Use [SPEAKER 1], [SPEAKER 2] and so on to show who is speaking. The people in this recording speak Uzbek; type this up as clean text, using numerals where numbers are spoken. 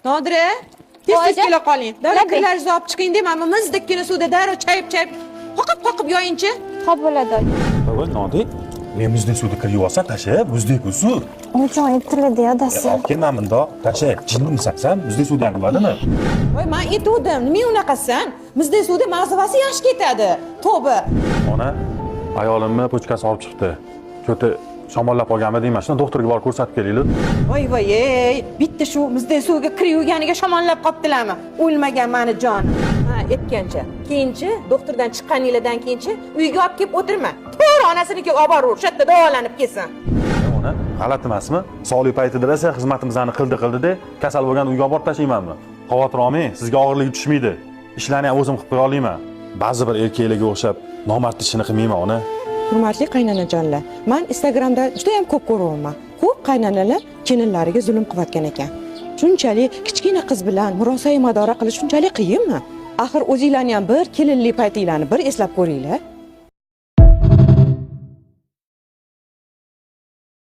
[SPEAKER 1] Nodira, tez kela qoling. Davlat kirlaringizni olib chiqing demayman. Mizdikkina suvda darrov chayib qoqib yoyingchi.
[SPEAKER 2] Xo'p bo'ladi.
[SPEAKER 3] Voy, Nodir, men muzdek suvda kir yuvasan, tasha, muzdek suv.
[SPEAKER 2] Onajon aytiladi dadasi.
[SPEAKER 3] Olib kelma bunda, tasha, jinnimisan, muzdek suvda bo'ladimi?
[SPEAKER 1] Voy, men aytuvdim, nima unaqasan? Mizdik suvda mag'zavasi yaxshi ketadi. Tavba.
[SPEAKER 3] Ona, ayolimni pochkasi olib chiqdi. Ko'ta shamollab qolganmi deyman, shuni doktorga borib ko'rsatib kelaylik.
[SPEAKER 1] Voy, ey, bitta shu mizdik suvga kir yuvganiga shamollab qopdilarmi? O'lmagan meni jonim. Ha, aytgancha. Keyinchi doktordan chiqqaninglardan keyinchi uyga olib kelib o'tirma. To'g'ri onasinikiga olib boraver, o'sha yerda davolanib kelsin.
[SPEAKER 3] Ona, g'alati emasmi? Sog'lik paytida esa xizmatimizni qildi-de, kasal bo'lgan uyga olib borib tashlaymanmi? Xavotir olmang, sizga og'irlik tushmaydi. Ishlarni ham o'zim qilib qo'ya olaman. Ba'zi bir erkaklarga o'xshab nomard ishini qilmayman, ona.
[SPEAKER 1] Hurmatli qaynanajonlar, men Instagramda juda ham ko'p ko'raman. Ko'p qaynanalar kelinlariga zulm qilayotgan ekan. Shunchalik kichkina qiz bilan murosa madora qilish shunchalik qiyinmi? Axir o'zinglarni ham bir kelinlik paytinglarni bir eslab ko'ringlar.